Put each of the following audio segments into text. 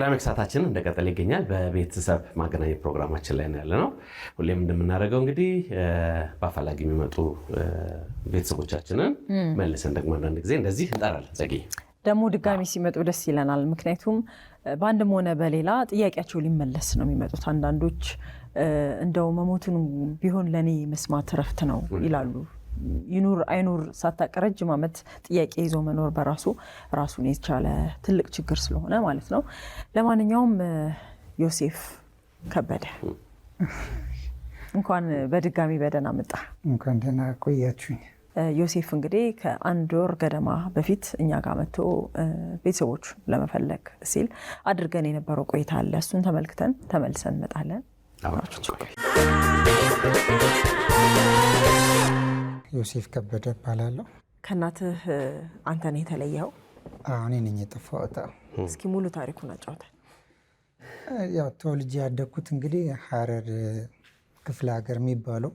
ዳይናሚክ ሰዓታችን እንደቀጠለ ይገኛል። በቤተሰብ ማገናኘት ፕሮግራማችን ላይ ነው ያለነው። ሁሌም እንደምናደርገው እንግዲህ በአፋላጊ የሚመጡ ቤተሰቦቻችንን መልሰን ደግሞ አንዳንድ ጊዜ እንደዚህ እንጠራለን። ጸጊ ደግሞ ድጋሚ ሲመጡ ደስ ይለናል። ምክንያቱም በአንድም ሆነ በሌላ ጥያቄያቸው ሊመለስ ነው የሚመጡት። አንዳንዶች እንደው መሞቱን ቢሆን ለኔ መስማት ረፍት ነው ይላሉ። ይኑር አይኑር ሳታውቅ ረጅም ዓመት ጥያቄ ይዞ መኖር በራሱ ራሱን የቻለ ትልቅ ችግር ስለሆነ ማለት ነው። ለማንኛውም ዮሴፍ ከበደ እንኳን በድጋሚ በደህና መጣ። እንኳን ደህና ቆያችሁኝ። ዮሴፍ እንግዲህ ከአንድ ወር ገደማ በፊት እኛ ጋር መጥቶ ቤተሰቦች ለመፈለግ ሲል አድርገን የነበረው ቆይታ አለ። እሱን ተመልክተን ተመልሰን እንመጣለን። ዮሴፍ ከበደ እባላለሁ። ከእናትህ አንተ ነህ የተለየኸው? እኔ ነኝ የጠፋሁት። እስኪ ሙሉ ታሪኩን አጫውተን። ያው ተወልጄ ያደግኩት እንግዲህ ሀረር ክፍለ ሀገር የሚባለው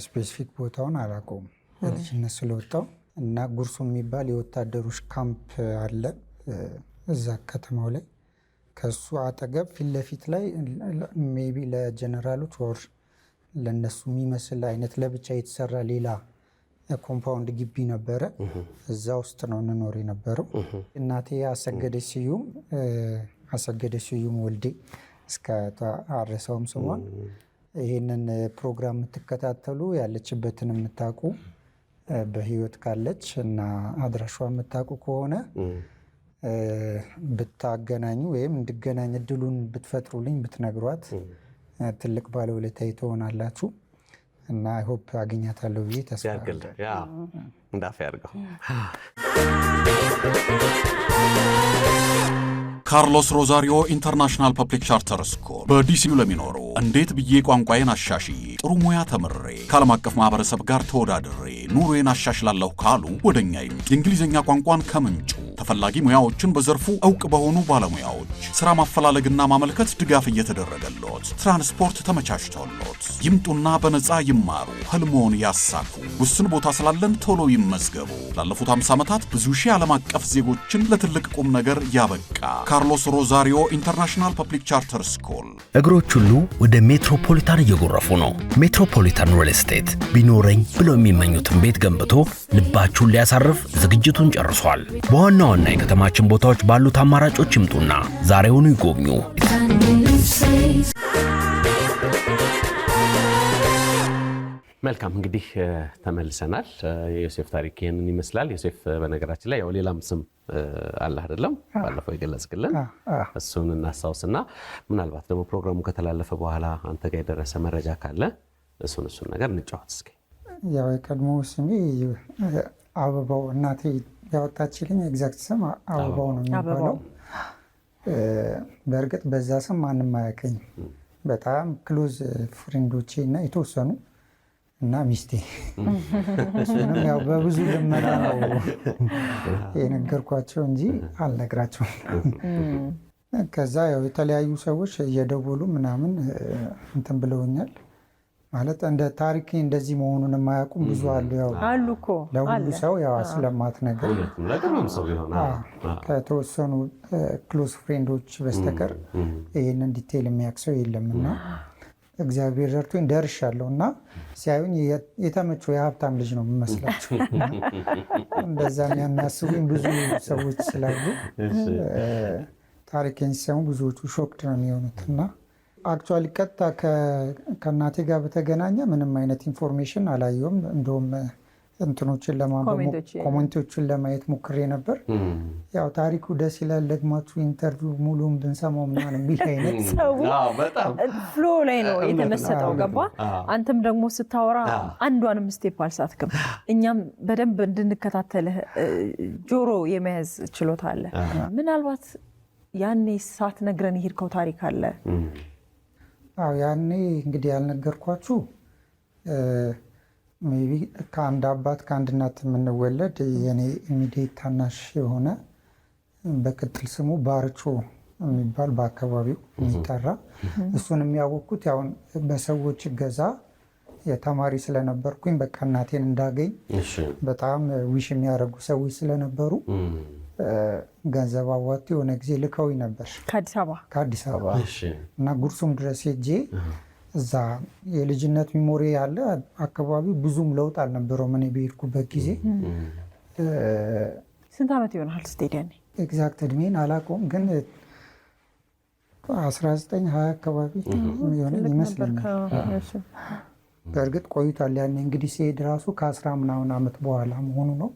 ስፔሲፊክ ቦታውን አላውቀውም በልጅነት ስለወጣው እና ጉርሱ የሚባል የወታደሮች ካምፕ አለ እዛ ከተማው ላይ። ከሱ አጠገብ ፊት ለፊት ላይ ሜይ ቢ ለጀነራሎች ወር ለነሱ የሚመስል አይነት ለብቻ የተሰራ ሌላ ኮምፓውንድ ግቢ ነበረ። እዛ ውስጥ ነው እንኖር የነበረው። እናቴ አሰገደች ስዩም ወልዴ እስከ አረሳውም ስሟን። ይህንን ፕሮግራም የምትከታተሉ ያለችበትን የምታውቁ በህይወት ካለች እና አድራሿ የምታውቁ ከሆነ ብታገናኙ ወይም እንድገናኝ እድሉን ብትፈጥሩልኝ ብትነግሯት ትልቅ ባለውለታዬ ትሆናላችሁ እና አይ ሆፕ አገኛታለሁ ብዬ ተስፋ አደርጋለሁ። እንዳፍ ያድርገው። ካርሎስ ሮዛሪዮ ኢንተርናሽናል ፐብሊክ ቻርተር ስኩል በዲሲዩ ለሚኖሩ እንዴት ብዬ ቋንቋዬን አሻሽዬ ጥሩ ሙያ ተምሬ ከዓለም አቀፍ ማህበረሰብ ጋር ተወዳድሬ ኑሮዬን አሻሽላለሁ ካሉ ወደኛ የእንግሊዝኛ ቋንቋን ከምንጩ ተፈላጊ ሙያዎችን በዘርፉ ዕውቅ በሆኑ ባለሙያዎች ሥራ ማፈላለግና ማመልከት ድጋፍ እየተደረገሎት፣ ትራንስፖርት ተመቻችቶሎት ይምጡና በነፃ ይማሩ፣ ህልሞን ያሳኩ። ውስን ቦታ ስላለን ቶሎ ይመዝገቡ። ላለፉት 50 ዓመታት ብዙ ሺህ ዓለም አቀፍ ዜጎችን ለትልቅ ቁም ነገር ያበቃ ካርሎስ ሮዛሪዮ ኢንተርናሽናል ፐብሊክ ቻርተር ስኩል። እግሮች ሁሉ ወደ ሜትሮፖሊታን እየጎረፉ ነው። ሜትሮፖሊታን ሪል ስቴት ቢኖረኝ ብለው የሚመኙትን ቤት ገንብቶ ልባችሁን ሊያሳርፍ ዝግጅቱን ጨርሷል። በዋና ዋና የከተማችን ቦታዎች ባሉት አማራጮች ይምጡና ዛሬውኑ ይጎብኙ። መልካም እንግዲህ ተመልሰናል። የዮሴፍ ታሪክ ይሄንን ይመስላል። ዮሴፍ በነገራችን ላይ ያው ሌላም ስም አለ አይደለም? ባለፈው የገለጽክልን እሱን እናስታውስና ምናልባት ደግሞ ፕሮግራሙ ከተላለፈ በኋላ አንተ ጋር የደረሰ መረጃ ካለ እሱን ነገር እንጫወት እስኪ። ያው የቀድሞ ስሜ አበባው እናቴ ያወጣችልኝ ኤግዛክት ስም አበባው ነው የሚባለው። በእርግጥ በዛ ስም ማንም አያውቀኝም። በጣም ክሎዝ ፍሬንዶቼ እና የተወሰኑ እና ሚስቴ እሱንም ያው በብዙ ልመና ነው የነገርኳቸው እንጂ አልነግራቸውም። ከዛ ያው የተለያዩ ሰዎች እየደወሉ ምናምን እንትን ብለውኛል። ማለት እንደ ታሪክ እንደዚህ መሆኑን የማያውቁም ብዙ አሉ። ያው አሉ እኮ ለሁሉ ሰው ያው ስለማት ነገር ከተወሰኑ ክሎዝ ፍሬንዶች በስተቀር ይህንን ዲቴይል የሚያውቅ ሰው የለምና እግዚአብሔር ረድቶኝ ደርሻለሁ እና ሲያዩኝ የተመቸው የሀብታም ልጅ ነው የምመስላቸው። እንደዛ የሚያናስቡኝ ብዙ ሰዎች ስላሉ ታሪኬን ሲሰሙ ብዙዎቹ ሾክድ ነው የሚሆኑት እና አክቹዋሊ ቀጥታ ከእናቴ ጋር በተገናኘ ምንም አይነት ኢንፎርሜሽን አላየሁም። እንደውም እንትኖችን ለማንበብ ኮሜንቶችን ለማየት ሞክሬ ነበር። ያው ታሪኩ ደስ ይላል ደግማችሁ ኢንተርቪው ሙሉም ብንሰማው ምናምን የሚል አይነት በጣም ፍሎ ላይ ነው የተመሰጠው። ገባ? አንተም ደግሞ ስታወራ አንዷንም ስቴፕ አልሳትክም። እኛም በደንብ እንድንከታተልህ ጆሮ የመያዝ ችሎታ አለ። ምናልባት ያኔ ሳትነግረን ይሄድከው ታሪክ አለ? አዎ ያኔ እንግዲህ ያልነገርኳችሁ ሜቢ ከአንድ አባት ከአንድ እናት የምንወለድ የኔ ኢሚዲየት ታናሽ የሆነ በቅጥል ስሙ ባርቾ የሚባል በአካባቢው የሚጠራ እሱን የሚያወቅኩት ያው በሰዎች እገዛ የተማሪ ስለነበርኩኝ በቃ እናቴን እንዳገኝ በጣም ዊሽ የሚያደርጉ ሰዎች ስለነበሩ ገንዘብ አዋጡ የሆነ ጊዜ ልከውኝ ነበር ከአዲስ አበባ እና ጉርሱም ድረስ ሄጄ እዛ የልጅነት ሚሞሪ ያለ አካባቢ ብዙም ለውጥ አልነበረውም። እኔ በሄድኩበት ጊዜ ስንት ዓመት ይሆናል ስቴዲያን? ኤግዛክት እድሜን አላውቀውም፣ ግን 1920 አካባቢ የሆነ ይመስለኛል። በእርግጥ ቆይቷል። ያኔ እንግዲህ ሲሄድ ራሱ ከ10 ምናምን ዓመት በኋላ መሆኑ ነው።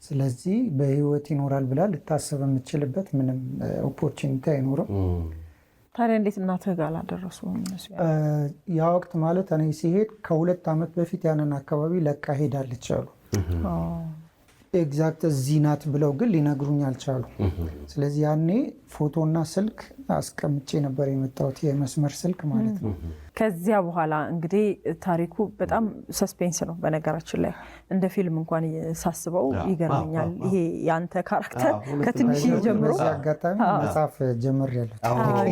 ስለዚህ በህይወት ይኖራል ብላ ልታሰብ የምችልበት ምንም ኦፖርቹኒቲ አይኖርም። ታዲያ እንዴት እናትህ ጋር አላደረሱም? ያ ወቅት ማለት እኔ ሲሄድ ከ2 ዓመት በፊት ያንን አካባቢ ለቃ ሄዳለች አሉ። ኤግዛክት እዚህ ናት ብለው ግን ሊነግሩኝ አልቻሉ። ስለዚህ ያኔ ፎቶና ስልክ አስቀምጬ ነበር የመጣሁት፣ የመስመር ስልክ ማለት ነው። ከዚያ በኋላ እንግዲህ ታሪኩ በጣም ሰስፔንስ ነው። በነገራችን ላይ እንደ ፊልም እንኳን ሳስበው ይገርመኛል። ይሄ ያንተ ካራክተር ከትንሽ ጀምሮ አጋጣሚ መጽሐፍ ጀምሬያለሁ።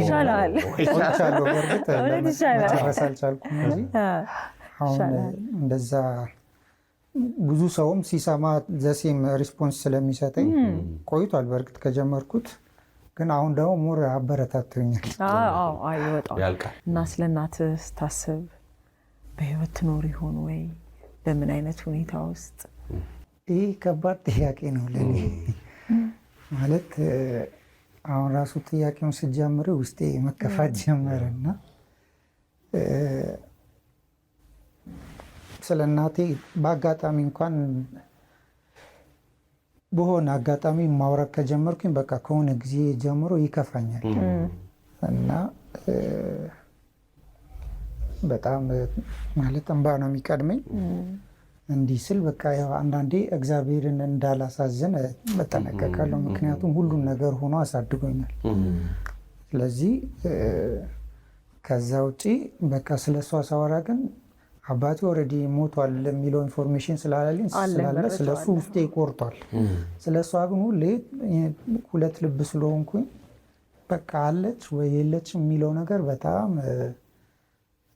ይሻላል መጨረስ አልቻልኩም እንጂ አሁን እንደዛ ብዙ ሰውም ሲሰማ ዘሴም ሪስፖንስ ስለሚሰጠኝ ቆይቷል። በእርግጥ ከጀመርኩት ግን አሁን ደግሞ ሞር አበረታቶኛል። ይወጣል እና ስለ እናትህ ስታስብ በህይወት ትኖር ይሆን ወይ? በምን አይነት ሁኔታ ውስጥ? ይህ ከባድ ጥያቄ ነው ለኔ። ማለት አሁን ራሱ ጥያቄውን ስጀምር ውስጤ መከፋት ጀመረና ስለ እናቴ በአጋጣሚ እንኳን በሆነ አጋጣሚ ማውራት ከጀመርኩኝ በቃ ከሆነ ጊዜ ጀምሮ ይከፋኛል እና በጣም ማለት እንባ ነው የሚቀድመኝ። እንዲህ ስል በቃ አንዳንዴ እግዚአብሔርን እንዳላሳዝን እጠነቀቃለሁ። ምክንያቱም ሁሉም ነገር ሆኖ አሳድጎኛል። ስለዚህ ከዛ ውጪ በቃ ስለሷ ሳወራ ግን አባቴ ኦልሬዲ ሞቷል የሚለው ኢንፎርሜሽን ስላላለኝ ስለሱ ውስጤ ይቆርጧል። ስለሷ ግን ሁሌ 2 ልብ ስለሆንኩኝ በቃ አለች ወይ የለች የሚለው ነገር በጣም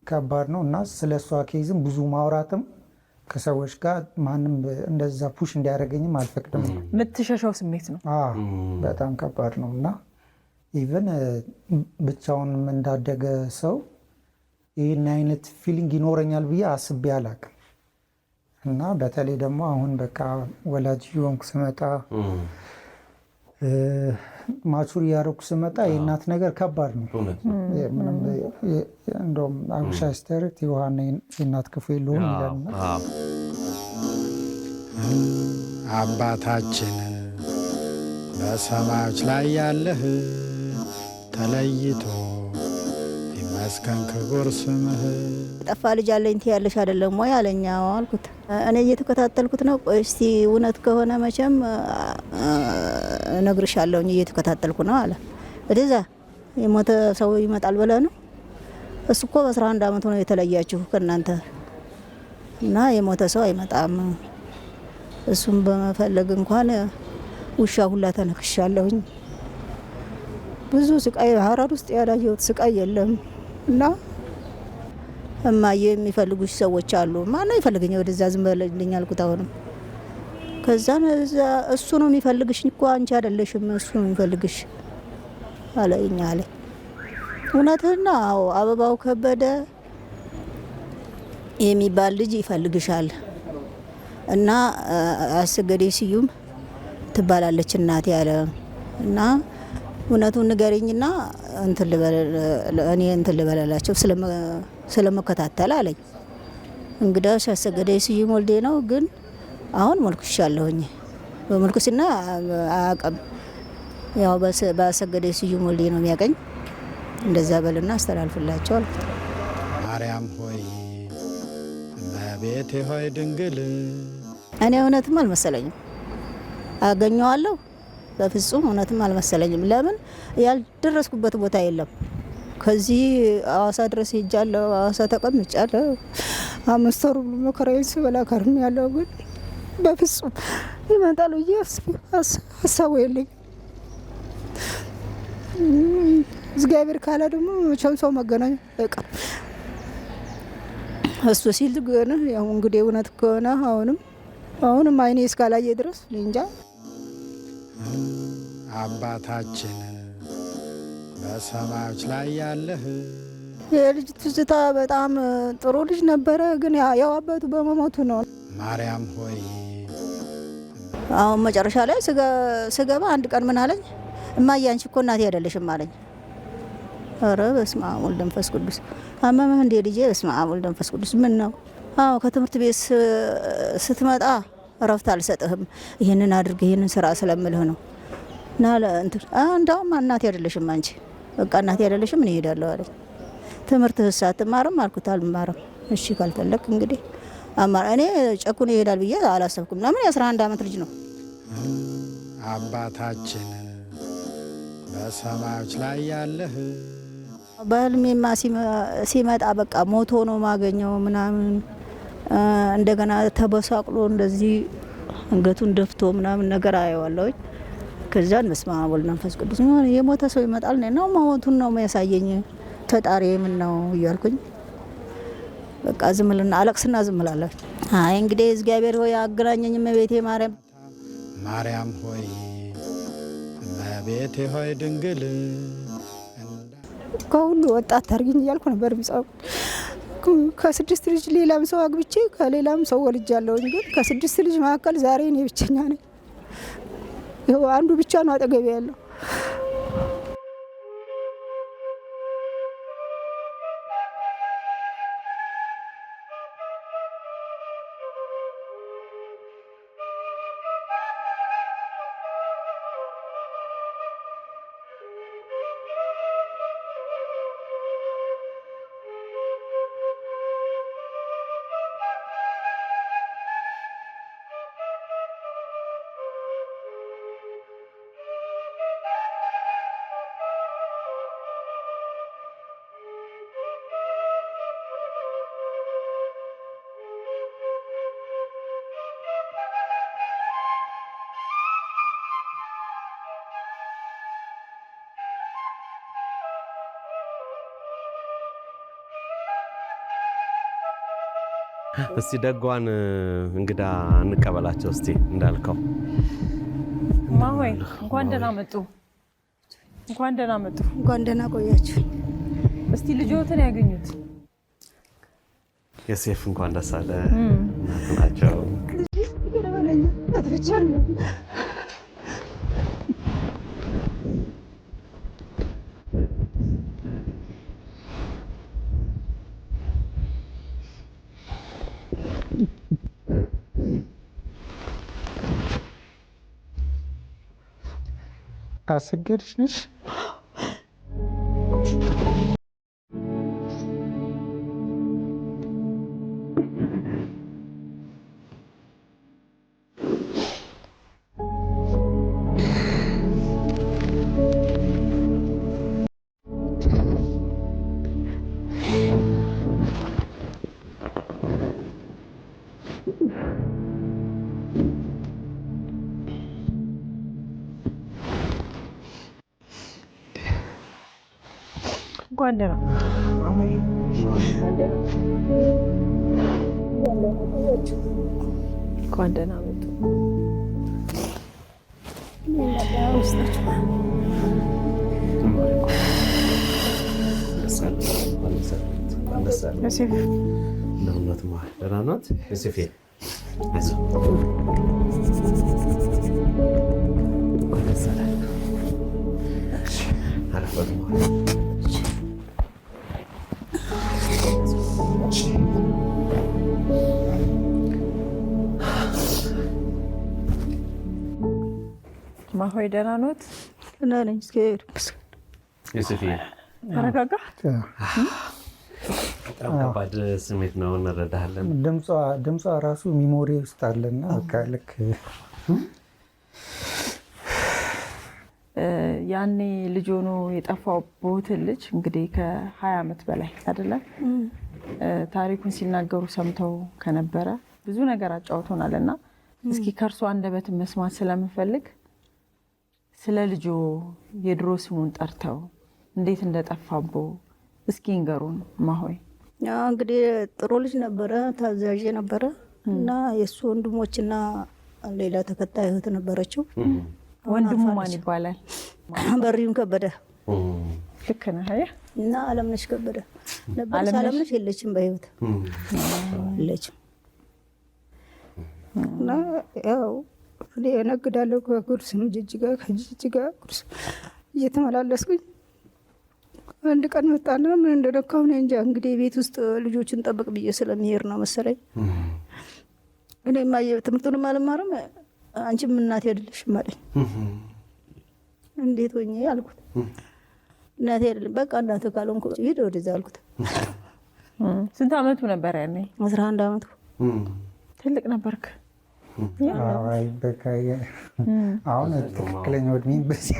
ከባድ ነው እና ስለሷ ኬዝም ብዙ ማውራትም ከሰዎች ጋር ማንም እንደዛ ፑሽ እንዲያደርገኝም አልፈቅድም። የምትሸሸው ስሜት ነው። በጣም ከባድ ነው እና ኢቨን ብቻውንም እንዳደገ ሰው ይህን አይነት ፊሊንግ ይኖረኛል ብዬ አስቤ አላቅም እና በተለይ ደግሞ አሁን በቃ ወላጅ የሆንኩ ስመጣ ማቹር ያረኩ ስመጣ የእናት ነገር ከባድ ነው። እንደውም አቡሻ ስተርት የውሃና የእናት ክፉ የለውም ይላልና አባታችን በሰማዮች ላይ ያለህ ተለይቶ መስከን ክቡር ስምህ። ጠፋ ልጅ አለኝ ትያለሽ አይደለም ወይ አለኝ። አልኩት እኔ እየተከታተልኩት ነው። ቆይ እስቲ እውነት ከሆነ መቼም እነግርሻለሁ እየተከታተልኩ ነው አለ። እዛ የሞተ ሰው ይመጣል ብለህ ነው? እሱ እኮ በ11 ዓመቱ ነው የተለያችሁ ከእናንተ እና የሞተ ሰው አይመጣም። እሱም በመፈለግ እንኳን ውሻ ሁላ ተነክሻለሁኝ። ብዙ ስቃይ ሀረር ውስጥ ያላየሁት ስቃይ የለም እና እማዬ የሚፈልጉሽ ሰዎች አሉ። ማነው ይፈልገኝ ወደዛ ዝም በልልኝ አልኩት። አሁንም ከዛ እሱ ነው የሚፈልግሽ እኮ አንቺ አይደለሽም እሱ ነው የሚፈልግሽ አለኝ አለ። እውነትና አዎ አበባው ከበደ የሚባል ልጅ ይፈልግሻል እና አሰገዴ ስዩም ትባላለች እናቴ አለ እና እውነቱን ንገሪኝና እኔ እንትን ልበላላቸው ስለመከታተል አለኝ። እንግዲያውስ አሰገደ ስዩም ወልዴ ነው፣ ግን አሁን መልኩሻለሁኝ በመልኩስና አያውቅም። ያው በአሰገደ ስዩም ወልዴ ነው የሚያቀኝ። እንደዛ በልና አስተላልፍላቸው አልኩት። ማርያም ሆይ እመቤቴ ሆይ ድንግል። እኔ እውነትም አልመሰለኝም። አገኘዋለሁ በፍጹም እውነትም አልመሰለኝም። ለምን ያልደረስኩበት ቦታ የለም። ከዚህ አዋሳ ድረስ ሄጃለሁ። አዋሳ ተቀምጫለሁ። 5 ወር ሙሉ መከራዬን ስበላ ከርሜያለሁ። ግን በፍጹም ይመጣል ብዬ ሀሳቡ የለኝም። እግዚአብሔር ካለ ደግሞ መቼም ሰው መገናኘት አይቀርም። እሱ ሲል ግን ያው እንግዲህ እውነት ከሆነ አሁንም አይኔ እስካላየ ድረስ እንጃ። አባታችን በሰማዮች ላይ ያለህ። የልጅ ትዝታ በጣም ጥሩ ልጅ ነበረ፣ ግን ያው አባቱ በመሞቱ ነው። ማርያም ሆይ አሁን መጨረሻ ላይ ስገባ አንድ ቀን ምን አለኝ፣ እማዬ አንቺ እኮ እናቴ አይደለሽም አለኝ። ኧረ በስመ አብ ወልድ መንፈስ ቅዱስ፣ አመመህ እንዴ ልጄ? በስመ አብ ወልድ መንፈስ ቅዱስ። ምን ነው? አዎ ከትምህርት ቤት ስትመጣ እረፍት አልሰጥህም፣ ይህንን አድርግ ይህንን ስራ ስለምልህ ነው። እና እንዳውም እናቴ አይደለሽም አንቺ፣ በቃ እናቴ አይደለሽም፣ እኔ እሄዳለሁ አለኝ። ትምህርትህስ አትማርም አልኩት። አልማርም። እሺ ካልፈለክ እንግዲህ እኔ ጨኩን ይሄዳል ብዬ አላሰብኩም። ለምን የ11 ዓመት ልጅ ነው። አባታችን በሰማዮች ላይ ያለህ። በህልሜማ ሲመጣ በቃ ሞቶ ነው ማገኘው ምናምን። እንደገና ተበሳቅሎ እንደዚህ አንገቱን ደፍቶ ምናምን ነገር አየዋለሁኝ። ከዛን በስመ አብ ወወልድ ወመንፈስ ቅዱስ፣ የሞተ ሰው ይመጣል ነው መሞቱን ነው የሚያሳየኝ። ፈጣሪ ምን ነው እያልኩኝ በቃ ዝምልና አለቅስና ዝምላለሁ። አይ እንግዲህ እግዚአብሔር ሆይ አገናኘኝ እመቤቴ ማርያም። ማርያም ሆይ እመቤቴ ሆይ ድንግል ከሁሉ ወጣት ታርጊኝ እያልኩ ነበር ምጻው። ከ6 ልጅ ሌላም ሰው አግብቼ ከሌላም ሰው ወልጃለሁኝ። ግን ከ6 ልጅ መካከል ዛሬ እኔ ብቸኛ ነኝ። ይኸው አንዱ ብቻ ነው አጠገቤ ያለው። እስቲ ደጓን እንግዳ እንቀበላቸው እስቲ እንዳልከው። ማሆይ እንኳን ደህና መጡ። እንኳን ደህና መጡ። እንኳን ደህና ቆያችሁ። እስቲ ልጆትን ያገኙት። ዮሴፍ እንኳን ደስ አለ። እናት ናቸው። አሰገድሽ ነሽ? እንኳን ደህና እንኳን ደህና መጡ። ዮሴፍ እንደምነት ማለት ደህና ናት። ዮሴፍ ማሆይ ደህና ኖት? እና ነኝ እስኪ ዮሴፍ ተረጋጋ። በጣም ከባድ ስሜት ነው፣ እንረዳሃለን። ድምጿ ራሱ ሚሞሪ ውስጥ አለና በቃ ልክ ያኔ ልጅ ሆኖ የጠፋው ቦትን ልጅ እንግዲህ ከ20 ዓመት በላይ አይደለም ታሪኩን ሲናገሩ ሰምተው ከነበረ ብዙ ነገር አጫውቶናልና እስኪ ከእርሱ አንደበት መስማት ስለምፈልግ ስለ ልጆ የድሮ ስሙን ጠርተው እንዴት እንደጠፋቦ እስኪ ንገሩን ማሆይ። እንግዲህ ጥሩ ልጅ ነበረ፣ ታዛዥ ነበረ እና የሱ ወንድሞችና ሌላ ተከታይ እህት ነበረችው። ወንድሙ ማን ይባላል? በሪውን ከበደ። ልክ ነህ። አየህ እና አለምነሽ ከበደ ነበረች። አለምነሽ የለችም፣ በህይወት የለችም። እና ያው እኔ እነግዳለሁ ከጉርስም ጅጅጋ፣ ከጅጅጋ ጉርስ እየተመላለስኩኝ አንድ ቀን መጣና ምን እንደነካው እኔ እንጃ። እንግዲህ ቤት ውስጥ ልጆችን ጠብቅ ብዬ ስለሚሄድ ነው መሰለኝ። እኔማ ትምህርቱንም አልማርም፣ አንቺም እናቴ አይደለሽም አለኝ። እንዴት ሆኜ አልኩት። እናቴ አይደለም በቃ እናቴ ካልሆንኩ ሂድ ወደዛ አልኩት። ስንት አመቱ ነበር ያኔ? 11 አመቱ። ትልቅ ነበርክ። አሁን ትክክለኛው እድሜ በዚህ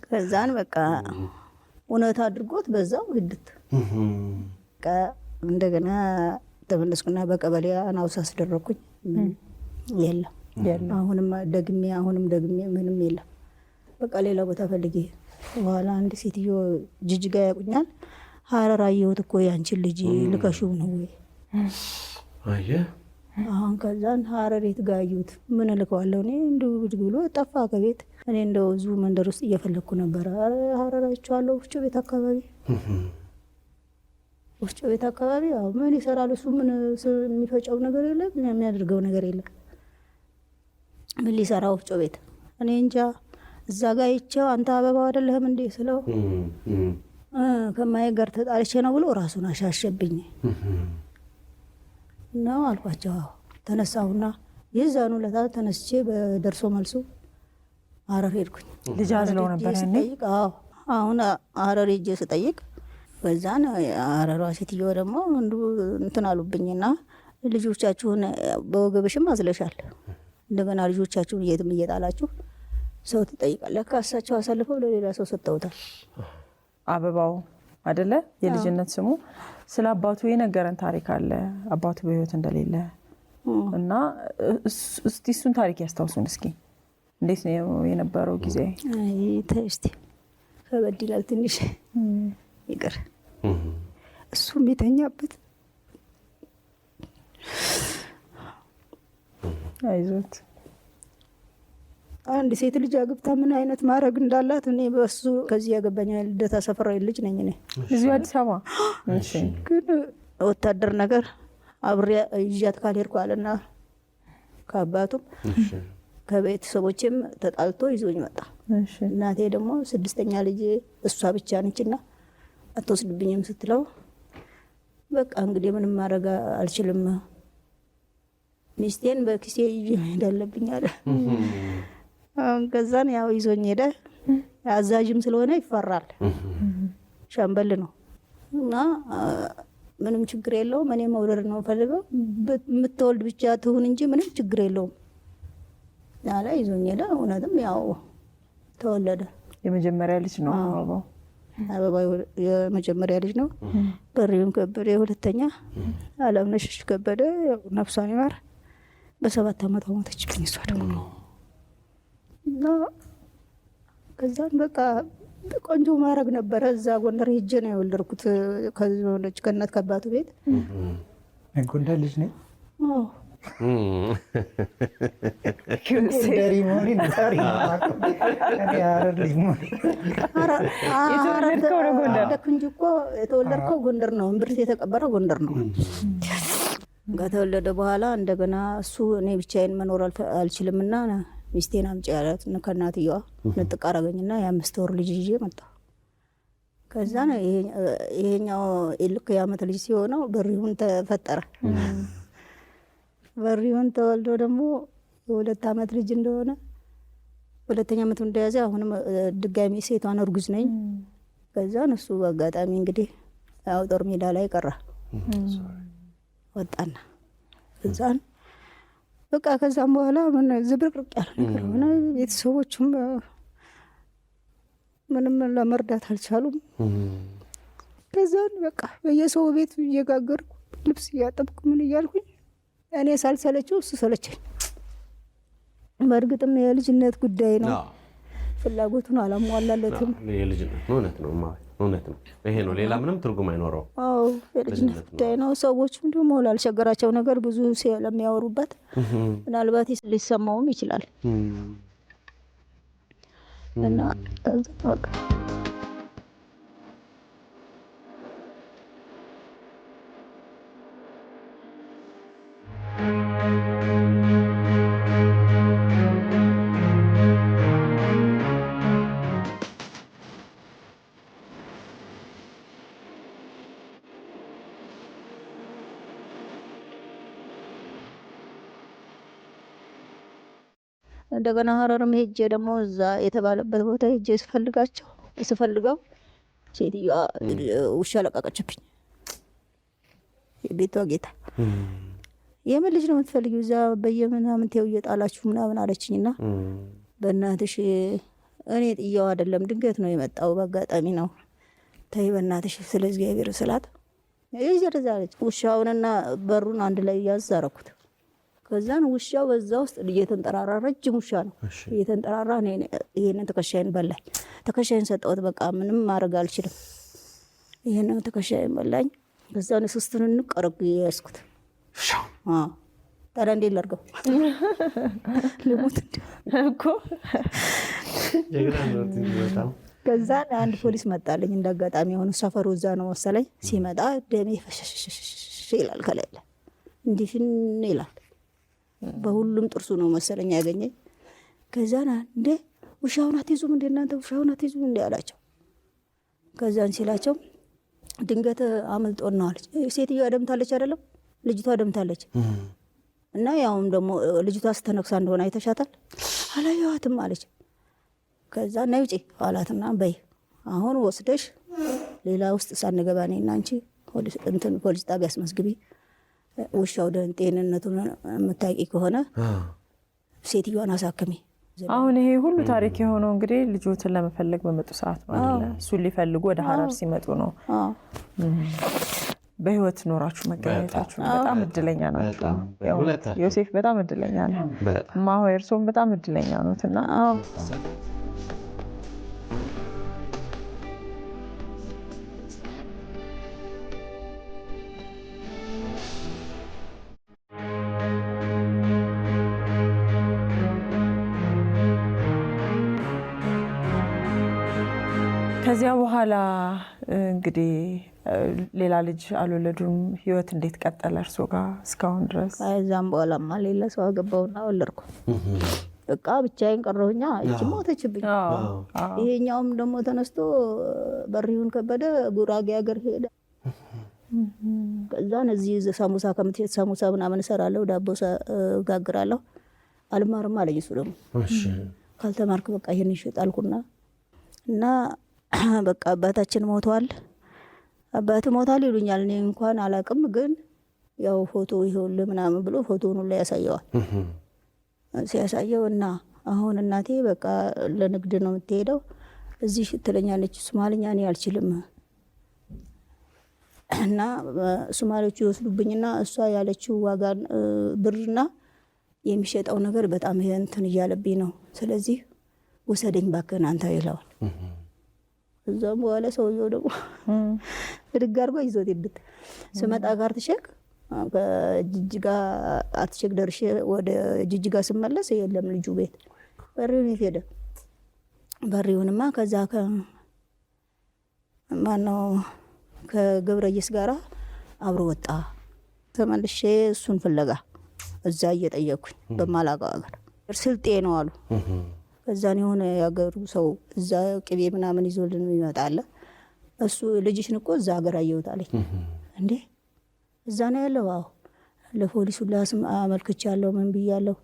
ከዛን በቃ እውነት አድርጎት በዛው ሂድት እንደገና ተመለስኩና በቀበሌ አናውሳ አስደረኩኝ። የለም አሁንም ደግሜ ምንም የለም። በቃ ሌላ ቦታ ፈልጌ በኋላ አንድ ሴትዮ ጅጅጋ ያቁኛል። ሀረር አየሁት እኮ ያንቺን ልጅ ልከሽው ነው ወይ? አየህ አሁን ከዛን ሀረር የት ጋር አየሁት? ምን እልከዋለሁ እኔ እንደው ብሎ ጠፋ ከቤት። እኔ እንደው እዚሁ መንደር ውስጥ እየፈለግኩ ነበረ። ሀረር አይቼዋለሁ፣ ወፍጮ ቤት አካባቢ ወፍጮ ቤት አካባቢ። አዎ ምን ይሰራል እሱ? ምን የሚፈጨው ነገር የለም፣ የሚያደርገው ነገር የለም። ምን ሊሰራ ወፍጮ ቤት? እኔ እንጃ። እዛ ጋር አይቼው አንተ አበባው አይደለህም እንዴ ስለው ከማየ ጋር ተጣልቼ ነው ብሎ ራሱን አሻሸብኝ ነው አልኳቸው። ተነሳሁና የዛኑ ለታ ተነስቼ በደርሶ መልሱ ሀረር ሄድኩኝ። ልጅ አዝለው ነበር ያኔ? አዎ አሁን ሀረር ሄጄ ስጠይቅ በዛን ሀረሯ ሴትዮ ደግሞ እንትን አሉብኝና ልጆቻችሁን በወገብሽም አዝለሻል፣ እንደገና ልጆቻችሁን የትም እየጣላችሁ ሰው ትጠይቃለህ። ከእሳቸው አሳልፈው ለሌላ ሰው ሰጥተውታል። አበባው አይደለ የልጅነት ስሙ። ስለ አባቱ የነገረን ታሪክ አለ፣ አባቱ በህይወት እንደሌለ እና እስቲ እሱን ታሪክ ያስታውሱን እስኪ። እንዴት ነው የነበረው ጊዜ? እስቲ ከበድ ይላል ትንሽ ይቅር። እሱም የተኛበት አይዞት አንድ ሴት ልጅ አግብታ ምን አይነት ማድረግ እንዳላት እኔ በሱ ከዚህ ያገባኝ ልደታ ሰፈራ ልጅ ነኝ እኔ እዚሁ አዲስ አበባ። እሺ ግን ወታደር ነገር አብሬ ይዣት ካልሄድኩ አለና ከአባቱም ከቤተሰቦችም ተጣልቶ ይዞኝ መጣ። እሺ እናቴ ደግሞ 6ኛ ልጅ እሷ ብቻ ነችና አትወስድብኝም ስትለው በቃ እንግዲህ ምንም ማድረግ አልችልም፣ ሚስቴን በኪሴ ይዤ መሄድ አለብኝ አለ። ከዛን ያው ይዞኝ ሄደ። አዛዥም ስለሆነ ይፈራል፣ ሻምበል ነው እና ምንም ችግር የለውም፣ እኔ መውለድ ነው ፈልገው የምትወልድ ብቻ ትሁን እንጂ ምንም ችግር የለውም ያለ ይዞኝ ሄደ። እውነትም ያው ተወለደ። የመጀመሪያ ልጅ ነው አበባው የመጀመሪያ ልጅ ነው። በሪውን ከበደ የሁለተኛ፣ አለምነሽ ከበደ ነፍሷን ይማር በ7 ዓመቷ ሞተችብኝ እሷ ደግሞ እና ከዛን በቃ ቆንጆ ማድረግ ነበረ። እዛ ጎንደር ሄጄ ነው የወለድኩት ከሆነች ከእናት ከአባቱ ቤት። ጎንደር ልጅ ነኝ። ጎንደር እንጂ እኮ የተወለድከው ጎንደር ነው። እምብርት የተቀበረው ጎንደር ነው። ከተወለደ በኋላ እንደገና እሱ እኔ ብቻዬን መኖር አልችልምና ሚስቴን አምጪ ያላት ከእናትየዋ ንጥቅ አረገኝና የ5 ወር ልጅ ይዤ መጣሁ። ከዛ ይሄኛው ልክ የዓመት ልጅ ሲሆነው በሪሁን ተፈጠረ። በሪሁን ተወልዶ ደግሞ የ2 ዓመት ልጅ እንደሆነ 2ኛ ዓመቱ እንደያዘ አሁንም ድጋሚ ሴቷን እርጉዝ ነኝ። ከዛ እሱ በአጋጣሚ እንግዲህ ያው ጦር ሜዳ ላይ ቀረ ወጣና እዛን በቃ ከዛም በኋላ ምን ዝብርቅርቅ ያለ ነገር ሆነ። ቤተሰቦቹም ምንም ለመርዳት አልቻሉም። ከዛን በቃ በየሰው ቤት እየጋገርኩ ልብስ እያጠብኩ ምን እያልኩኝ እኔ ሳልሰለችው እሱ ሰለቸኝ። በእርግጥም የልጅነት ጉዳይ ነው፣ ፍላጎቱን አላሟላለትም። የልጅነት እውነት ነው። እውነት ነው። ይሄ ነው፣ ሌላ ምንም ትርጉም አይኖረው። አዎ የልጅነት ጉዳይ ነው። ሰዎችም ደግሞ ላልቸገራቸው ነገር ብዙ ስለሚያወሩበት ምናልባት ሊሰማውም ይችላል እና በቃ እንደገና ሀረርም ሄጄ ደግሞ እዛ የተባለበት ቦታ ሄጄ ስፈልገው ሴትዮዋ ውሻ ለቀቀችብኝ። የቤቷ ጌታ የምን ልጅ ነው የምትፈልጊው? እዛ በየምናምን ተው እየጣላችሁ ምናምን አለችኝና በእናትሽ እኔ ጥያው አይደለም ድንገት ነው የመጣው በአጋጣሚ ነው። ተይ በእናትሽ ስለ እግዚአብሔር ስላት ይዘርዛለች። ውሻውንና በሩን አንድ ላይ ያዛረኩት። ከዛን ውሻው በዛ ውስጥ እየተንጠራራ ረጅም ውሻ ነው እየተንጠራራ ይሄንን ትከሻዬን በላኝ። ትከሻዬን ሰጠሁት። በቃ ምንም ማድረግ አልችልም። ይሄንን ትከሻዬን በላኝ። ከዛን ሶስቱን እንቀርብ ያስኩት ታዲያ እንዴት ላድርገው? ልሙት እኮ ከዛን አንድ ፖሊስ መጣልኝ። እንዳጋጣሚ የሆነ ሰፈሩ እዛ ነው መሰለኝ። ሲመጣ ደሜ ፈሽሽ ይላል፣ ከላይ እንዲህ ይላል። በሁሉም ጥርሱ ነው መሰለኝ ያገኘኝ። ከዛን እንዴ ውሻውን አትይዙም እንዴ እናንተ ውሻውን አትይዙም እንዴ አላቸው። ከዛን ሲላቸው ድንገት አመልጦን ነው አለች። ሴትዮዋ ደምታለች አይደለም ልጅቷ ደምታለች። እና ያውም ደግሞ ልጅቷ ስተነክሳ እንደሆነ አይተሻታል? አላየኋትም አለች። ከዛ ነይ ውጪ አላትና በይ አሁን ወስደሽ ሌላ ውስጥ ሳንገባ እኔና አንቺ ፖሊስ ጣቢያ አስመዝግቢ። ውሻው ጤንነቱን የምታውቂ ከሆነ ሴትዮዋን አሳክሚ። አሁን ይሄ ሁሉ ታሪክ የሆነው እንግዲህ ልጆትን ለመፈለግ በመጡ ሰዓት ማለት ነው። እሱን ሊፈልጉ ወደ ሀረር ሲመጡ ነው። በህይወት ኖራችሁ መገናኘታችሁ በጣም እድለኛ ናችሁ። ዮሴፍ በጣም እድለኛ ነው። ማሆ እርሶም በጣም እድለኛ ነውና ከዚያ በኋላ እንግዲህ ሌላ ልጅ አልወለዱም። ህይወት እንዴት ቀጠለ እርሶ ጋር እስካሁን ድረስ? ከዛም በኋላማ ሌላ ሰው አገባውና ወለድኩ። በቃ ብቻዬን ቀረሁኛ። እቺ ሞተችብኝ። ይሄኛውም ደግሞ ተነስቶ በሪሁን ከበደ ጉራጌ ሀገር ሄደ። ከዛን እዚህ ሳሙሳ ከምትሄድ ሳሙሳ ምናምን እሰራለሁ፣ ዳቦ ጋግራለሁ። አልማርም አለኝ እሱ ደግሞ። ካልተማርክ በቃ ይሄን ይሸጣልኩና እና በቃ አባታችን ሞቷል፣ አባት ሞቷል ይሉኛል። እኔ እንኳን አላቅም፣ ግን ያው ፎቶ ይኸውልህ ምናምን ብሎ ፎቶውን ሁሉ ያሳየዋል። ሲያሳየው እና አሁን እናቴ በቃ ለንግድ ነው የምትሄደው እዚህ ትለኛለች። ሶማሊኛ እኔ አልችልም እና ሶማሌዎቹ ይወስዱብኝና እሷ ያለችው ዋጋ ብርና የሚሸጠው ነገር በጣም እንትን እያለብኝ ነው። ስለዚህ ውሰደኝ ባክህን አንተ ይለዋል። እዛም በኋላ ሰውየው ደግሞ ድግ አድርጎ ይዞት ይድት ስመጣ ጋር ትሸክ ከጅጅጋ አትሸክ ደርሼ ወደ ጅጅጋ ስመለስ የለም ልጁ ቤት። በሪውን የት ሄደ? በሪውንማ ከዛ ማነው ከገብረየስ ጋራ አብሮ ወጣ። ተመልሼ እሱን ፍለጋ እዛ እየጠየኩኝ በማላውቀው ሀገር ስልጤ ነው አሉ። ከዛን የሆነ ያገሩ ሰው እዛ ቅቤ ምናምን ይዞልን ይመጣል። እሱ ልጅሽን እኮ እዛ ሀገር አየሁታለኝ። እንዴ እዛ ነው ያለው? አዎ ለፖሊሱ ላስም አመልክቻለሁ፣ ምን ብያለሁ።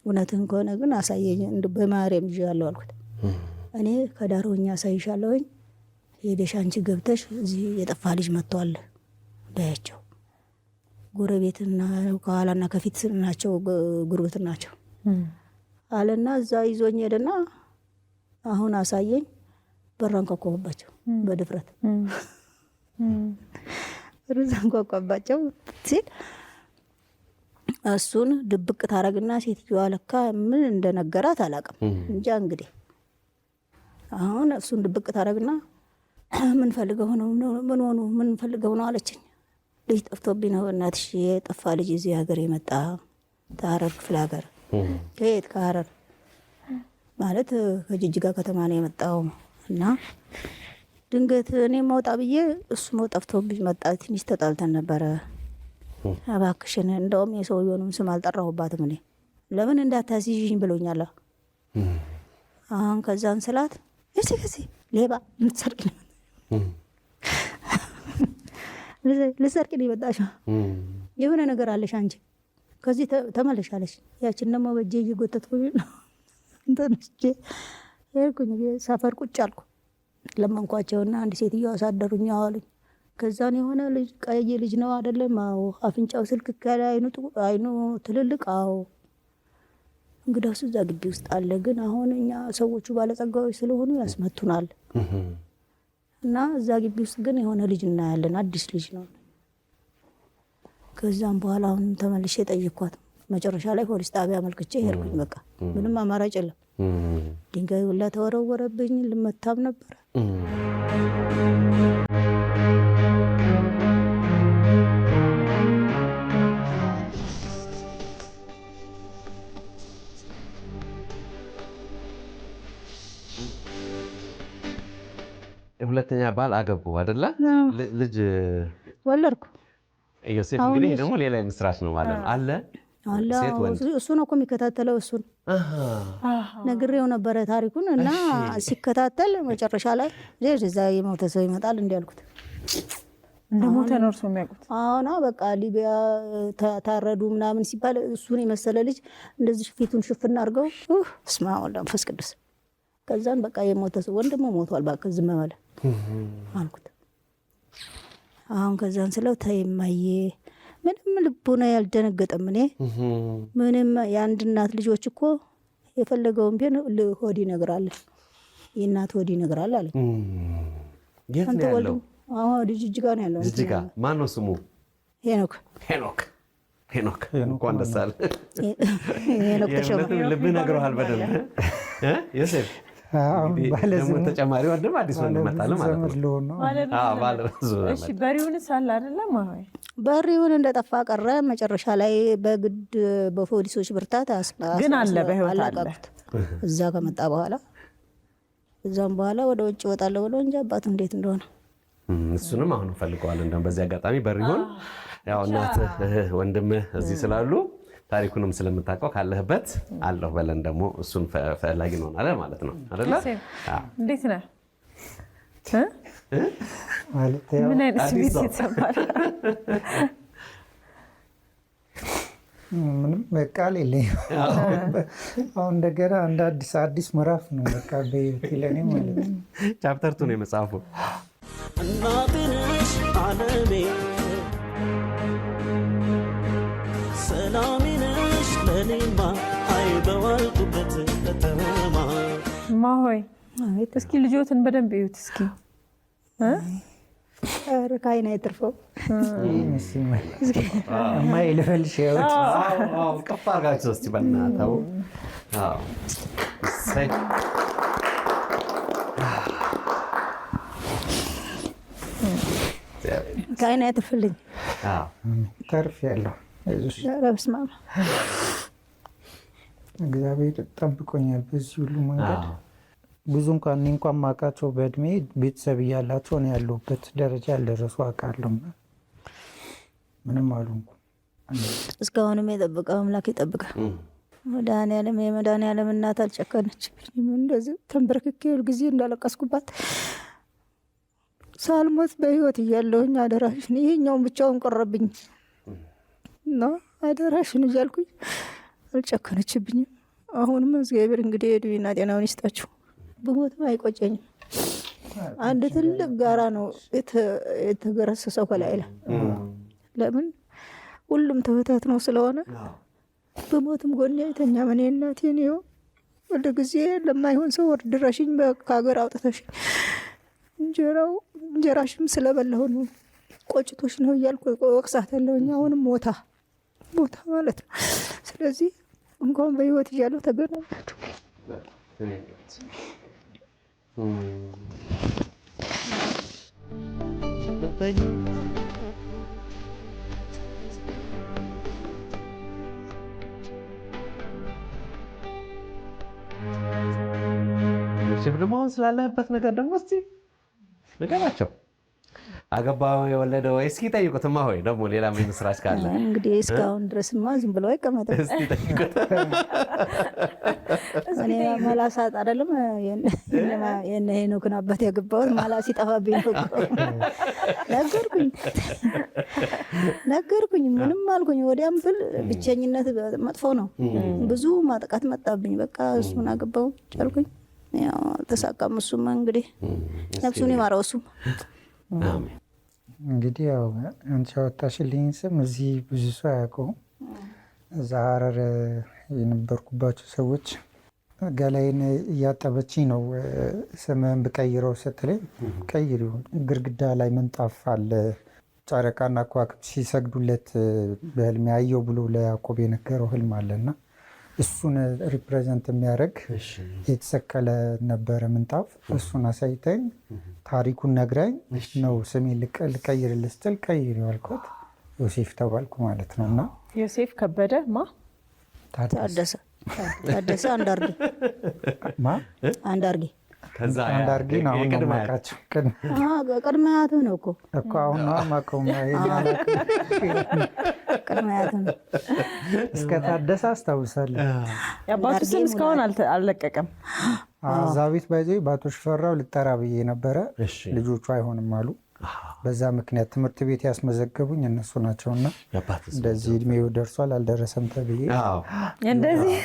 እውነትህን ከሆነ ግን አሳየኝ፣ በማርያም ይዣለሁ አልኩት። እኔ ከዳር ሆኜ አሳይሻለሁኝ፣ ሄደሽ አንቺ ገብተሽ እዚህ የጠፋ ልጅ መጥቷል በያቸው። ጎረቤትና ከኋላና ከፊት ናቸው፣ ጉርብት ናቸው አለና እዛ ይዞኝ ሄደና አሁን አሳየኝ። በራን ኮኮባቸው በድፍረት ሩዛን ኮኮባቸው ሲል እሱን ድብቅ ታረግና ሴትዮዋ ለካ ምን እንደነገራት አላውቅም እንጃ። እንግዲህ አሁን እሱን ድብቅ ታረግና ምን ፈልገው ነው ምን ፈልገው ነው አለችኝ። ልጅ ጠፍቶብኝ ነው እናትሽ፣ የጠፋ ልጅ እዚህ ሀገር የመጣ ከሀረር ክፍለ ሀገር። ከየት? ከሀረር ማለት ከጅጅጋ ከተማ ነው የመጣው እና ድንገት እኔ መውጣ ብዬ እሱ ጠፍቶብኝ መጣ። ትንሽ ተጣልተን ነበረ። እባክሽን እንደውም የሰውየውንም ስም አልጠራሁባትም እኔ ለምን እንዳታስይዥኝ ብሎኛል። አሁን ከዛን ስላት እሺ ከዚህ ሌባ ልሰርቅ ነው የመጣሽው፣ የሆነ ነገር አለሽ አንቺ፣ ከዚህ ተመለሻለሽ። ያችን ደግሞ በእጄ እየጎተትኩኝ ነው ተነስቼ ሄድኩኝ። ሰፈር ቁጭ አልኩ። ለመንኳቸውና አንድ ሴትዮ አሳደሩኝ አዋሉኝ። ከዛን የሆነ ልጅ ቀይ ልጅ ነው አይደለም? አዎ። አፍንጫው ስልክ ካለ አይኑ ትልልቅ። አዎ። እንግዳውስ እዛ ግቢ ውስጥ አለ። ግን አሁን እኛ ሰዎቹ ባለጸጋዎች ስለሆኑ ያስመቱናል እና እዛ ግቢ ውስጥ ግን የሆነ ልጅ እናያለን። አዲስ ልጅ ነው። ከዛም በኋላ አሁን ተመልሼ ጠይኳት። መጨረሻ ላይ ፖሊስ ጣቢያ አመልክቼ ሄድኩኝ። በቃ ምንም አማራጭ የለም። ድንጋይ ሁላ ተወረወረብኝ። ልመታም ነበረ። ሁለተኛ ባል አገቡ አይደለ? ልጅ ወለድኩ። ዮሴፍ እንግዲህ ደግሞ ሌላ ምስራች ነው ማለት ነው። አለ እሱ ነው እኮ የሚከታተለው። እሱን ነግሬው ነበረ ታሪኩን እና ሲከታተል መጨረሻ ላይ እዛ የሞተ ሰው ይመጣል እንዲያልኩት እንደሞተ ነው እርሶ የሚያውቁት። አሁን በቃ ሊቢያ ታረዱ ምናምን ሲባል እሱን የመሰለ ልጅ እንደዚህ ፊቱን ሽፍና አድርገው እስማ ወልደ መንፈስ ቅዱስ። ከዛን በቃ የሞተ ሰው ወንድሞ ሞቷል በቃ ዝም በለ አልኩት። አሁን ከዛን ስለው ተይማዬ ምንም ልቦና ያልደነገጠም እኔ ምንም የአንድ እናት ልጆች እኮ የፈለገውን ቢሆን ሆድ ይነግራል፣ የእናት ሆድ ይነግራል አለ። የት ነው ያለው? አሁን ጅጅጋ ነው ያለው። ጅጅጋ። ማን ነው ስሙ? ሄኖክ። እንኳን ደስ አለ። ሄኖክ ተሾመ። ልብህ ነግሮሃል በደንብ ዮሴፍ። ደግሞ ተጨማሪ ወንድም አዲስ ወንድም መጣለ ማለት ነው። እሺ በሪውንስ አለ አይደለም? አይ በሪውን እንደጠፋ ቀረ። መጨረሻ ላይ በግድ በፖሊሶች ብርታት ግን አለ በህይወት አለ። እዛ ከመጣ በኋላ እዛም በኋላ ወደ ውጭ ወጣለሁ ብሎ እንጂ አባቱ እንዴት እንደሆነ እሱንም አሁን ፈልገዋል። እንደውም በዚህ አጋጣሚ በሪውን ያው እናትህ ወንድምህ እዚህ ስላሉ ታሪኩንም ስለምታውቀው ካለህበት አለሁ በለን ደግሞ እሱን ፈላጊ ነው ማለት ነው አይደለ? እንዴት ነህ? ማለት ምን አይነት ስሜት ይሰማል? ምንም ቃል የለኝም። አሁን እንደገና እንደ አዲስ ምዕራፍ ነው በቃ በህይወቴ ለእኔ ማለት ነው። ቻፕተር 2 ነው የመጽሐፉ። እናቴ ነሽ ዓለሜ ሰላሜ ነሽ ለኔማ አይበዋልኩበት ከተማ። ማሆይ እስኪ ልጆትን በደንብ እዩት እስኪ። ኧረ ከዓይን አይተርፈው። እማዬ ልበልሽ ያውት ቀፍ አድርጋችሁ እስኪ በእናትህ። ከዓይን አይተርፍልኝ። ተርፌያለሁ። ኧረ በስመ አብ እግዚአብሔር ጠብቆኛል በዚህ ሁሉ መንገድ። ብዙ እንኳን እኔ እንኳን ማውቃቸው በእድሜ ቤተሰብ እያላቸው ነው ያለሁበት ደረጃ ያልደረሱ አውቃለሁ። ምንም አልሆንኩም። እስካሁንም የጠበቀው አምላክ ይጠብቃ። መድኃኒዓለም የመድኃኒዓለም እናት አልጨከነችብኝም። እንደዚህ ተንበርክኬ ሁልጊዜ እንዳለቀስኩባት ሳልሞት በህይወት እያለሁኝ አደራሽን ይሄኛውን ብቻውን ቀረብኝ እና አደራሽን እያልኩኝ አልጨከነችብኝም። አሁንም እግዚአብሔር እንግዲህ እድሜና ጤናውን ይስጣችሁ። ብሞትም አይቆጨኝም። አንድ ትልቅ ጋራ ነው የተገረሰሰው ከላይ ላይ። ለምን ሁሉም ተበታትኖ ስለሆነ ብሞትም ጎኔ አይተኛም። እኔ እናቴን ይኸው ወደ ጊዜ ለማይሆን ሰው ድረሽኝ ከሀገር አውጥተሽኝ እንጀራሽም ስለበላሁ ነው ቆጭቶሽ ነው እያልኩ ወቅሳታለሁኝ። አሁንም ሞታ ማለት ነው። ስለዚህ እንኳን በህይወት እያለሁ ተገናኛችሁ። አትርፈኝ ዮሴፍ ደግሞ አሁን ስላለህበት ነገር ደግሞ እስቲ ንገራቸው። አገባው የወለደው ወይ እስኪ ጠይቁትማ። ሆይ ደግሞ ሌላ ምን ምስራች ካለ እንግዲህ እስካሁን ድረስማ ዝም ብለው አይቀመጥም። እስቲ ጠይቁት። እኔ መላሳት አይደለም የነ ሄኖክን አባት ያገባሁት መላስ ይጠፋብኝ ነው። ነገርኩኝ ምንም አልኩኝ። ወዲያም ብል ብቸኝነት መጥፎ ነው። ብዙ ማጥቃት መጣብኝ። በቃ እሱን አገባሁ ቻልኩኝ። ያው ተሳካም። እሱም እንግዲህ ነፍሱን ይማረው። እሱም እንግዲህ ያው አንቺ ያወጣሽልኝ ስም እዚህ ብዙ ሰው አያውቀውም። እዛ ሀረር የነበርኩባቸው ሰዎች ገላይን እያጠበችኝ ነው ስምህን ብቀይረው ስትለኝ ቀይሪው፣ ግድግዳ ላይ ምንጣፍ አለ ጨረቃና ከዋክብት ሲሰግዱለት በህልሜ አየሁ ብሎ ለያዕቆብ የነገረው ህልም አለና እሱን ሪፕሬዘንት የሚያደርግ የተሰቀለ ነበረ ምንጣፍ። እሱን አሳይተኝ ታሪኩን ነግራኝ ነው ስሜን ልቀይርልህ ስትል ቀይር ያልኳት ዮሴፍ ተባልኩ ማለት ነው። እና ዮሴፍ ከበደ ማ ታደሰ አንዳርጌ አንዳርጌ አንዳርጌ ነው አሁን ነው የማውቃቸው። ቅድመ አያትህ ነው እኮ አሁን ነው የማውቀው። ቅድመ አያትህ ነው። እስከ ታደሰ አስታውሳለሁ። የአባቱ ስም እስካሁን አልለቀቀም። እዛ ቤት በአቶ ሽፈራው ልጠራ ብዬ ነበረ። ልጆቹ አይሆንም አሉ። በዛ ምክንያት ትምህርት ቤት ያስመዘገቡኝ እነሱ ናቸውና እንደዚህ እድሜው ደርሷል አልደረሰም ተብዬ እንደዚህ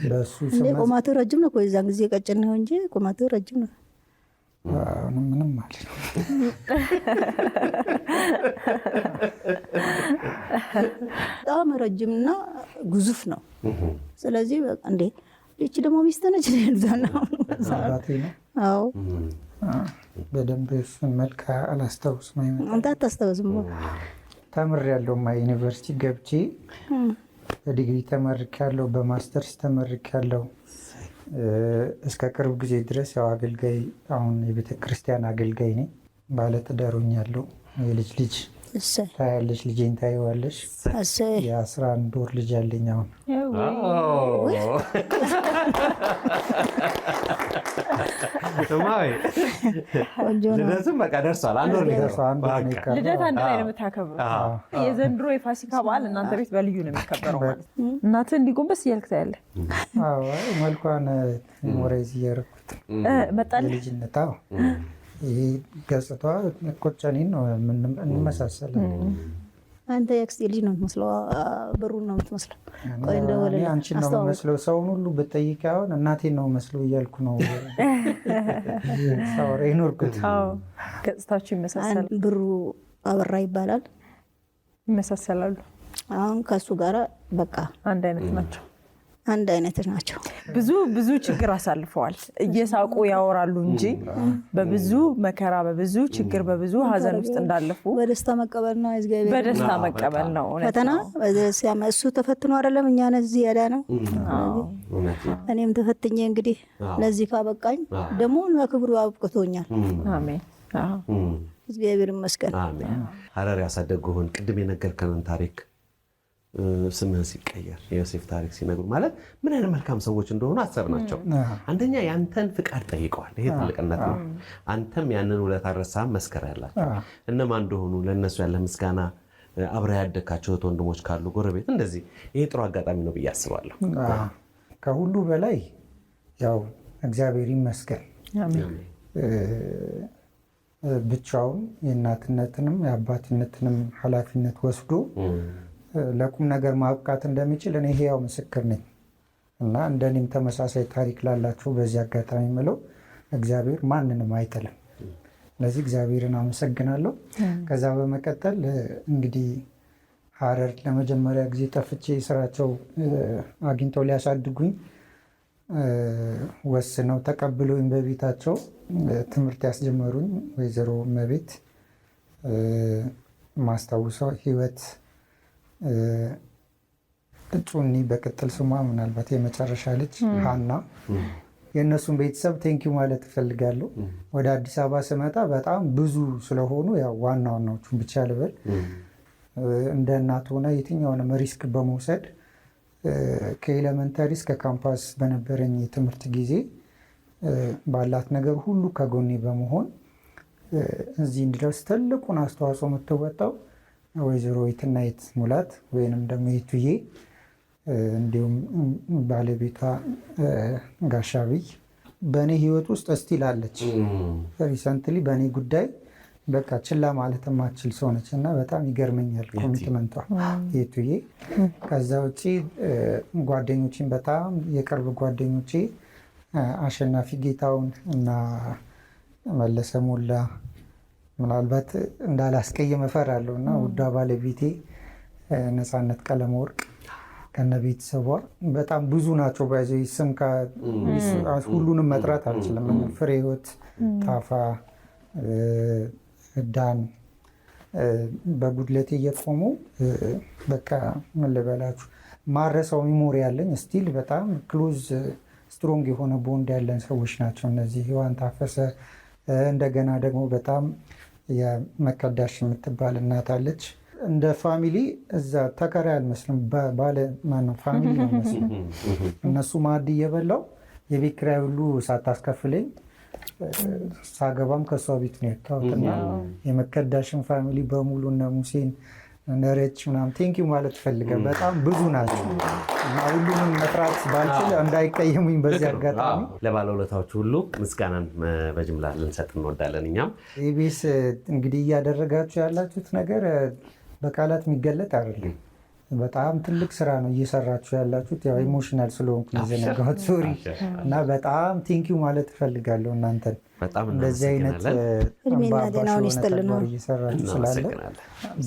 በሱ እንደ ቁመቱ ረጅም ነው። የዛን ጊዜ ቀጭን ነው እንጂ ቁመቱ ረጅም ነው። ምንም ማለት ነው። በጣም ረጅምና ግዙፍ ነው። ስለዚህ እንዴ ልጅ ደግሞ ሚስት ነች ነው። አዎ በደንብ እሱን መልክ አላስታውስም። አንተ አታስታውስም? ተምሬያለሁ። ዩኒቨርሲቲ ገብቼ በዲግሪ ተመርቄያለሁ፣ በማስተርስ ተመርቄያለሁ። እስከ ቅርብ ጊዜ ድረስ ያው አገልጋይ፣ አሁን የቤተ ክርስቲያን አገልጋይ ነኝ። ባለትዳር ሆኛለሁ። የልጅ ልጅ ታያለሽ፣ ልጄን ታይዋለሽ። የ11 ወር ልጅ አለኝ አሁን። ልደቱም በቃ ደርሷል። አንድ ወር ነው። ልደት አንድ ላይ ነው የምታከብሩት? የዘንድሮ የፋሲካ በዓል እናንተ ቤት በልዩ ነው የሚከበረው ማለት ነው። እናትህ እንዲጎንበስ እያልክ ታያለህ። መልኳን ሞራይዝ እያደረኩት መጣልህ ልጅነት። ይሄ ገጽቷ ቆጨኔን ነው እንመሳሰለን። አንተ የአክስቴ ልጅ ነው የምትመስለው፣ ብሩን ነው የምትመስለው። አንቺን ነው የምመስለው። ሰውን ሁሉ ብጠይቅ አሁን እናቴን ነው መስለው እያልኩ ነው ሳወራ የኖርኩት። ገጽታችሁ ይመሳሰላል። ብሩ አበራ ይባላል። ይመሳሰላሉ። አሁን ከሱ ጋር በቃ አንድ አይነት ናቸው። አንድ አይነት ናቸው። ብዙ ችግር አሳልፈዋል። እየሳቁ ያወራሉ እንጂ በብዙ መከራ፣ በብዙ ችግር፣ በብዙ ሀዘን ውስጥ እንዳለፉ በደስታ መቀበል ነው። በደስታ መቀበል ነው። ፈተና እሱ ተፈትኖ አይደለም እኛን እዚህ ያዳ ነው። እኔም ተፈትኜ እንግዲህ ለዚህ ካበቃኝ ደግሞ ለክብሩ አብቅቶኛል። አሜን። እግዚአብሔር ይመስገን። ሀረር ያሳደጉህን ቅድም የነገርከንን ታሪክ ስምህን ሲቀየር የዮሴፍ ታሪክ ሲነግሩ ማለት ምን አይነት መልካም ሰዎች እንደሆኑ አሰብናቸው። አንደኛ ያንተን ፍቃድ ጠይቀዋል። ይሄ ትልቅነት ነው። አንተም ያንን ውለታ አልረሳህም። መስከር ያላቸው እነማን እንደሆኑ ለእነሱ ያለ ምስጋና፣ አብረህ ያደግካቸው እህት ወንድሞች ካሉ ጎረቤት፣ እንደዚህ ይሄ ጥሩ አጋጣሚ ነው ብዬ አስባለሁ። ከሁሉ በላይ ያው እግዚአብሔር ይመስገን ብቻውን የእናትነትንም የአባትነትንም ኃላፊነት ወስዶ ለቁም ነገር ማብቃት እንደሚችል እኔ ሕያው ምስክር ነኝ እና እንደኔም ተመሳሳይ ታሪክ ላላችሁ በዚህ አጋጣሚ ምለው እግዚአብሔር ማንንም አይጥልም። ስለዚህ እግዚአብሔርን አመሰግናለሁ። ከዛ በመቀጠል እንግዲህ ሀረር ለመጀመሪያ ጊዜ ጠፍቼ ስራቸው አግኝተው ሊያሳድጉኝ ወስነው ተቀብለውኝ በቤታቸው ትምህርት ያስጀመሩኝ ወይዘሮ እመቤት ማስታውሰው ህይወት ጩኒ በቅጥል ስሟ ምናልባት የመጨረሻ ልጅ ሀና የእነሱን ቤተሰብ ቴንኪው ማለት እፈልጋለሁ። ወደ አዲስ አበባ ስመጣ በጣም ብዙ ስለሆኑ ያው ዋና ዋናዎቹን ብቻ ልበል። እንደ እናት ሆነ የትኛውንም ሪስክ በመውሰድ ከኤሌመንተሪ እስከ ካምፓስ በነበረኝ የትምህርት ጊዜ ባላት ነገር ሁሉ ከጎኔ በመሆን እዚህ እንድደርስ ትልቁን አስተዋጽኦ የምትወጣው ወይዘሮ የትናየት ሙላት ወይንም ደግሞ የቱዬ እንዲሁም ባለቤቷ ጋሻብይ በእኔ ህይወት ውስጥ እስቲል አለች። ሪሰንትሊ በእኔ ጉዳይ በቃ ችላ ማለት የማትችል ሰው ነች እና በጣም ይገርመኛል ኮሚትመንቷ የቱዬ። ከዛ ውጭ ጓደኞቼን በጣም የቅርብ ጓደኞቼ አሸናፊ ጌታውን እና መለሰ ሞላ ምናልባት እንዳላስቀየም እፈራለሁ እና ውዷ ባለቤቴ ነፃነት ቀለመወርቅ ከነ ቤተሰቧ በጣም ብዙ ናቸው። በዚህ ስም ሁሉንም መጥራት አልችልም። ፍሬ ህይወት፣ ታፋ፣ ዳን በጉድለቴ እየቆሙ በቃ ምን ልበላችሁ ማረሰው ሚሞሪ ያለኝ ስቲል በጣም ክሎዝ ስትሮንግ የሆነ ቦንድ ያለን ሰዎች ናቸው እነዚህ። ሔዋን ታፈሰ እንደገና ደግሞ በጣም የመቀዳሽ የምትባል እናት አለች። እንደ ፋሚሊ እዛ ተከራይ አልመስልም፣ ባለ ማነው ፋሚሊ ነው መስልም። እነሱ ማዕድ እየበላው የቤት ኪራይ ሁሉ ሳታስከፍለኝ ሳገባም ከእሷ ቤት ነው የወጣሁትና የመቀዳሽን ፋሚሊ በሙሉ እነ ሙሴን ነረች ምናምን ቴንኪው ማለት ፈልገን በጣም ብዙ ናቸው እና ሁሉንም መጥራት ባልችል እንዳይቀየሙኝ በዚህ አጋጣሚ ለባለውለታዎቹ ሁሉ ምስጋናን በጅምላ ልንሰጥ እንወዳለን። እኛም ኢቢኤስ እንግዲህ እያደረጋችሁ ያላችሁት ነገር በቃላት የሚገለጥ አይደለም። በጣም ትልቅ ስራ ነው እየሰራችሁ ያላችሁት። ያው ኢሞሽናል ስለሆንኩ የዘነጋሁት ሶሪ እና በጣም ቴንኪው ማለት እፈልጋለሁ። እናንተን እንደዚህ አይነት እድሜና ጤናውን ይስጥልን እየሰራችሁ ስላለ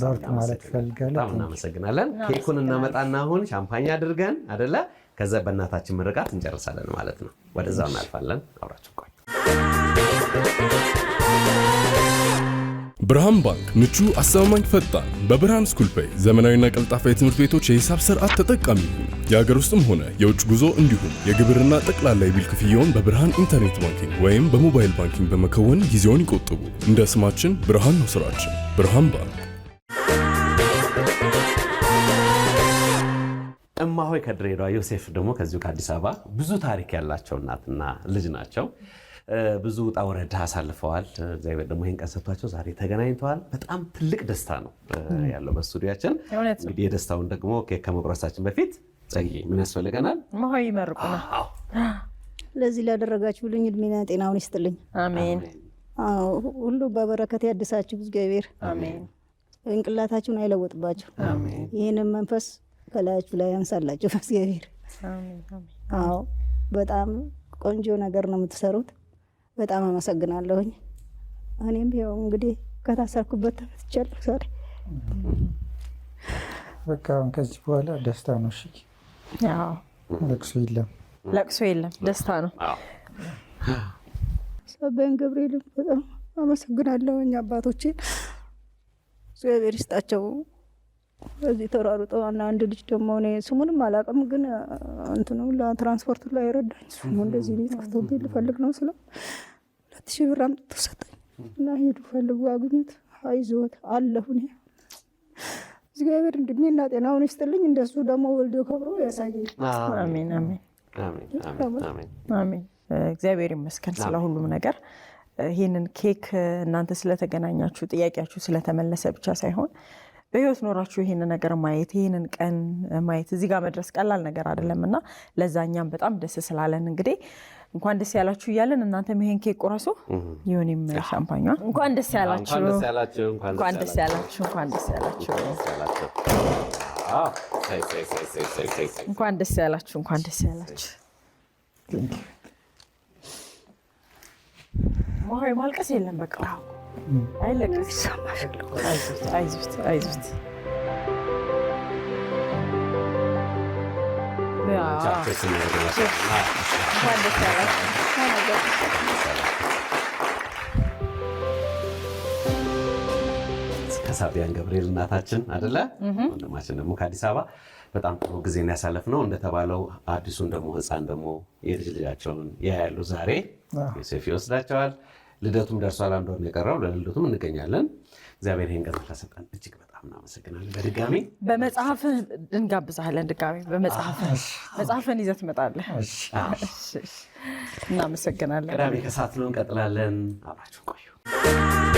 በርቱ ማለት እፈልጋለሁ። እናመሰግናለን። ኬኩን እናመጣና አሁን ሻምፓኝ አድርገን አይደለ፣ ከዛ በእናታችን ምርቃት እንጨርሳለን ማለት ነው። ወደዛው እናልፋለን። አብራችሁ ቆዩ። ብርሃን ባንክ ምቹ፣ አስተማማኝ፣ ፈጣን በብርሃን ስኩል ፔይ ዘመናዊና ቀልጣፋ የትምህርት ቤቶች የሂሳብ ስርዓት ተጠቃሚ ይሁኑ። የሀገር ውስጥም ሆነ የውጭ ጉዞ እንዲሁም የግብርና ጠቅላላ የቢል ክፍያውን በብርሃን ኢንተርኔት ባንኪንግ ወይም በሞባይል ባንኪንግ በመከወን ጊዜውን ይቆጥቡ። እንደ ስማችን ብርሃን ነው ስራችን። ብርሃን ባንክ። እማሆይ ከድሬዳዋ፣ ዮሴፍ ደግሞ ከዚሁ ከአዲስ አበባ ብዙ ታሪክ ያላቸው እናትና ልጅ ናቸው። ብዙ ውጣ ውረድ አሳልፈዋል። እግዚአብሔር ደግሞ ይህን ቀን ሰጥቷቸው ዛሬ ተገናኝተዋል። በጣም ትልቅ ደስታ ነው ያለው በስቱዲያችን። እንግዲህ የደስታውን ደግሞ ኬክ ከመቁረሳችን በፊት ጸጊ ምን ያስፈልገናል? እማሆይ ይመርቁናል። ለዚህ ላደረጋችሁልኝ እድሜና ጤናውን ይስጥልኝ። አሜን። ሁሉ በበረከት ያድሳችሁ እግዚአብሔር። አሜን። እንቅላታችሁን አይለወጥባችሁ። ይህንን መንፈስ ከላያችሁ ላይ ያንሳላችሁ እግዚአብሔር። አዎ በጣም ቆንጆ ነገር ነው የምትሰሩት። በጣም አመሰግናለሁኝ። እኔም ያው እንግዲህ ከታሰርኩበት ተፈትቻለሁ ዛሬ። በቃ ከዚህ በኋላ ደስታ ነው። እሺ፣ አዎ፣ ለቅሶ የለም፣ ለቅሶ የለም፣ ደስታ ነው። ሰበን ገብርኤል በጣም አመሰግናለሁኝ። አባቶቼ እግዚአብሔር ይስጣቸው። እዚህ ተሯሩጠው አንድ ልጅ ደግሞ እኔ ስሙንም አላውቅም፣ ግን እንትኑ ለትራንስፖርት ላይ ረዳኝ። ስሙ እንደዚህ ነው ጠፍቶብኝ ልፈልግ ነው ስለው 2000 ብር አምጥቶ ሰጠኝ እና ሄዱ ፈልጉ አግኙት፣ አይዞት አለሁ እኔ። እግዚአብሔር እድሜና ጤናውን ይስጥልኝ። እንደሱ ደግሞ ወልዶ ከብሮ ያሳየኝ። አሜን አሜን አሜን። እግዚአብሔር ይመስገን ስለ ሁሉም ነገር። ይህንን ኬክ እናንተ ስለተገናኛችሁ ጥያቄያችሁ ስለተመለሰ ብቻ ሳይሆን በህይወት ኖራችሁ ይሄን ነገር ማየት ይሄንን ቀን ማየት እዚህ ጋር መድረስ ቀላል ነገር አይደለም እና ለዛኛም በጣም ደስ ስላለን እንግዲህ እንኳን ደስ ያላችሁ እያለን እናንተም ይሄን ኬክ ቆረሱ። ይሁንም ሻምፓኛ እንኳን ደስ ያላችሁ፣ እንኳን ደስ ያላችሁ፣ እንኳን ደስ ያላችሁ፣ እንኳን ደስ ያላችሁ፣ እንኳን ደስ ያላችሁ። ማይ ማልቀስ የለም በቃ አይለቅስ። አይዞት አይዞት። ከሳቢያን ገብርኤል እናታችን አይደለ? ወንድማችን ደግሞ ከአዲስ አበባ በጣም ጥሩ ጊዜን ያሳለፍነው። እንደተባለው አዲሱን ደግሞ ህፃን ደግሞ የልጅ ልጃቸውን ያያሉ ዛሬ ዮሴፍ ይወስዳቸዋል። ልደቱም ደርሷል። አንድ ወር የቀረው ለልደቱም እንገኛለን። እግዚአብሔር ይህን ቀን ስለሰጠን እጅግ በጣም እናመሰግናለን። በድጋሚ በመጽሐፍህ እንጋብዛለን። ድጋሚ መጽሐፍን ይዘህ ትመጣለህ። እናመሰግናለን። ቅዳሜ ከሰዓት ነው እንቀጥላለን። አብራችሁ ቆዩ።